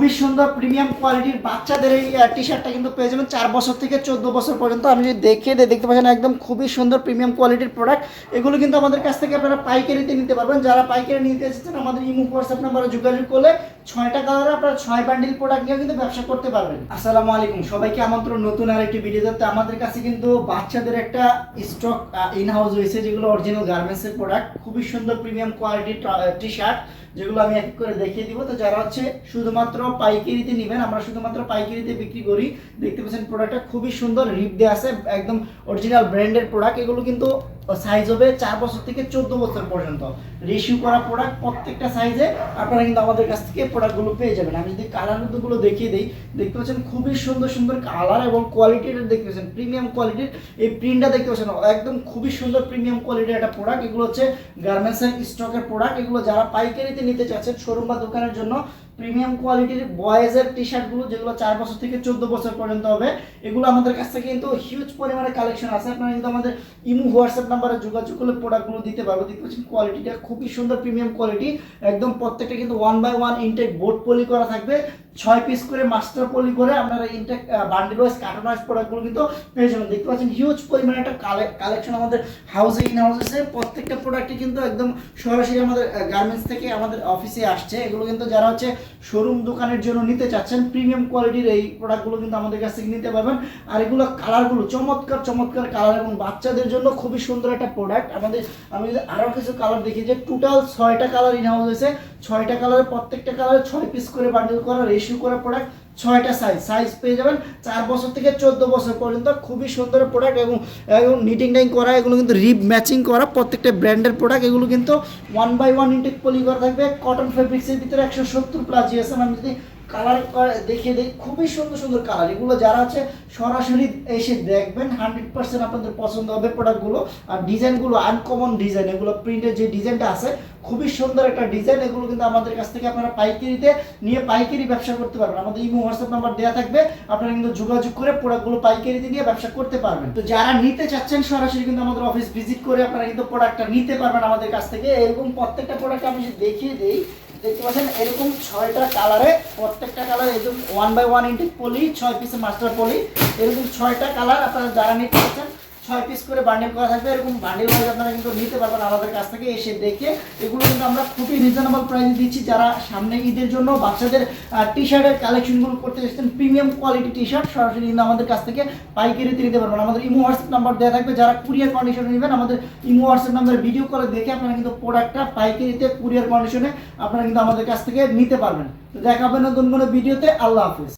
খুবই সুন্দর প্রিমিয়াম কোয়ালিটির বাচ্চাদের এই টি শার্টটা কিন্তু পেয়ে যাবেন 4 বছর থেকে 14 বছর পর্যন্ত। আমি যদি দেখতে পাচ্ছেন একদম খুবই সুন্দর প্রিমিয়াম কোয়ালিটির প্রোডাক্ট। এগুলো কিন্তু আমাদের কাছ থেকে আপনারা পাইকারিতে নিতে পারবেন। যারা পাইকারি নিতে এসেছেন আমাদের ইমো হোয়াটসঅ্যাপ নাম্বারে যোগাযোগ করলে 6টা কালারে আপনারা 6 বান্ডিল প্রোডাক্ট নিয়ে কিন্তু ব্যবসা করতে পারবেন। আসসালামু আলাইকুম, সবাইকে আমন্ত্রণ নতুন আরেকটি ভিডিওতে। আমাদের কাছে কিন্তু বাচ্চাদের একটা স্টক ইন হাউস রয়েছে, যেগুলো অরিজিনাল গার্মেন্টসের প্রোডাক্ট, খুবই সুন্দর প্রিমিয়াম কোয়ালিটির টি শার্ট, যেগুলো আমি এক করে দেখিয়ে দিব। তো যারা হচ্ছে শুধুমাত্র পাইকারিতে নেবেন, আমরা শুধুমাত্র পাইকারিতে বিক্রি করি। দেখতে পাচ্ছেন প্রোডাক্টটা খুবই সুন্দর, রিপ দেওয়া আছে, একদম অরিজিনাল ব্র্যান্ডের প্রোডাক্ট। এগুলো কিন্তু সাইজ হবে 4 বছর থেকে 14 বছর পর্যন্ত রেশিও করা প্রোডাক্ট। প্রত্যেকটা সাইজে আপনারা কিন্তু আমাদের কাছ থেকে প্রোডাক্টগুলো পেয়ে যাবেন। আমি যদি কালারগুলো দেখিয়ে দিই, দেখতে পাচ্ছেন খুবই সুন্দর সুন্দর কালার এবং কোয়ালিটিটা দেখতে পাচ্ছেন প্রিমিয়াম কোয়ালিটির। এই প্রিন্টটা দেখতে পাচ্ছেন একদম খুবই সুন্দর প্রিমিয়াম কোয়ালিটির একটা প্রোডাক্ট। এগুলো হচ্ছে গার্মেন্টসের স্টকের প্রোডাক্ট। এগুলো যারা পাইকারিতে নিতে চাচ্ছেন শোরুম বা দোকানের জন্য, প্রিমিয়াম কোয়ালিটির বয়েজের টি শার্টগুলো, যেগুলো 4 বছর থেকে 14 বছর পর্যন্ত হবে, এগুলো আমাদের কাছ থেকে কিন্তু হিউজ পরিমাণে কালেকশন আছে। আপনারা কিন্তু আমাদের ইমো হোয়াটসঅ্যাপ নাম্বারে যোগাযোগ করলে প্রোডাক্টগুলো দিতে পারবো। দেখতে পাচ্ছেন কোয়ালিটিটা খুবই সুন্দর প্রিমিয়াম কোয়ালিটি, একদম প্রত্যেকটা কিন্তু 1 বাই 1 ইনটেক বোর্ড পলি করা থাকবে, 6 পিস করে মাস্টার পলি করে আপনারা intact bundle wise carton wise প্রোডাক্টগুলো কিন্তু পেয়ে যাবেন। দেখতে পাচ্ছেন হিউজ পরিমাণে একটা কালেকশন আমাদের হাউসে ইন হাউসে। প্রত্যেকটা প্রোডাক্টই কিন্তু একদম সরাসরি আমাদের গার্মেন্টস থেকে আমাদের অফিসে আসছে। এগুলো কিন্তু যারা হচ্ছে শোরুম দোকানের জন্য নিতে চাচ্ছেন, প্রিমিয়াম কোয়ালিটির এই প্রোডাক্টগুলো কিন্তু আমাদের কাছ থেকে নিতে পারবেন। আর এগুলো কালারগুলো চমৎকার চমৎকার কালার, এবং বাচ্চাদের জন্য খুবই সুন্দর একটা প্রোডাক্ট। আমি আরও কিছু কালার দেখি, যে টোটাল 6টা কালার ইন হাউস হয়েছে। 6টা কালারের প্রত্যেকটা কালারে 6 পিস করে বান্ডেল করা, রেশিও করা প্রোডাক্ট, 6টা সাইজ পেয়ে যাবেন 4 বছর থেকে 14 বছর পর্যন্ত। খুবই সুন্দর প্রোডাক্ট এবং নিটিং ডাইং করা, এগুলো কিন্তু রিপ ম্যাচিং করা, প্রত্যেকটা ব্র্যান্ডের প্রোডাক্ট। এগুলো কিন্তু 1 বাই 1 ইনটেক পলি করা থাকবে, কটন ফেব্রিক্সের ভিতরে 170+ জিএসএম। আমি যদি কালার দেখিয়ে দিই, খুবই সুন্দর সুন্দর কালার। এগুলো যারা আছে সরাসরি এসে দেখবেন, 100% আপনাদের পছন্দ হবে প্রোডাক্টগুলো। আর ডিজাইনগুলো আনকমন ডিজাইন, এগুলো প্রিন্টের যে ডিজাইনটা আছে খুবই সুন্দর একটা ডিজাইন। এগুলো কিন্তু আমাদের কাছ থেকে আপনারা পাইকারিতে নিয়ে পাইকারি ব্যবসা করতে পারবেন। আমাদের ইমো হোয়াটসঅ্যাপ নাম্বার দেওয়া থাকবে, আপনারা কিন্তু যোগাযোগ করে প্রোডাক্টগুলো পাইকারিতে নিয়ে ব্যবসা করতে পারবেন। তো যারা নিতে চাচ্ছেন সরাসরি কিন্তু আমাদের অফিস ভিজিট করে আপনারা কিন্তু প্রোডাক্টটা নিতে পারবেন আমাদের কাছ থেকে। এরকম প্রত্যেকটা প্রোডাক্ট আমি যদি দেখিয়ে দিই, দেখতে পাচ্ছেন এরকম 6টা কালারে, প্রত্যেকটা কালার এরকম 1 বাই 1 ইনটেক পলি, 6 পিসের মাস্টার পলি, এরকম 6টা কালার আপনারা যারা নিতে চাচ্ছেন 6 পিস করে বান্ডেল করা থাকবে। এরকম বান্ডেল ওয়াইজ আপনারা কিন্তু নিতে পারবেন আমাদের কাছ থেকে এসে দেখে। এগুলো কিন্তু আমরা খুবই রিজনেবল প্রাইসে দিচ্ছি। যারা সামনে ঈদের জন্য বাচ্চাদের টি শার্টের কালেকশনগুলো করতে এসেছেন, প্রিমিয়াম কোয়ালিটি টি শার্ট, সরাসরি কিন্তু আমাদের কাছ থেকে পাইকারিতে নিতে পারবেন। আমাদের ইমো হোয়াটসঅ্যাপ নাম্বার দেওয়া থাকবে। যারা কুরিয়ার কন্ডিশনে নেবেন, আমাদের ইমো হোয়াটসঅ্যাপ নাম্বারে ভিডিও কলে দেখে আপনারা কিন্তু প্রোডাক্টটা পাইকারিতে কুরিয়ার কন্ডিশনে আপনারা কিন্তু আমাদের কাছ থেকে নিতে পারবেন। তো দেখা হবে নতুন কোনো ভিডিওতে। আল্লাহ হাফিজ।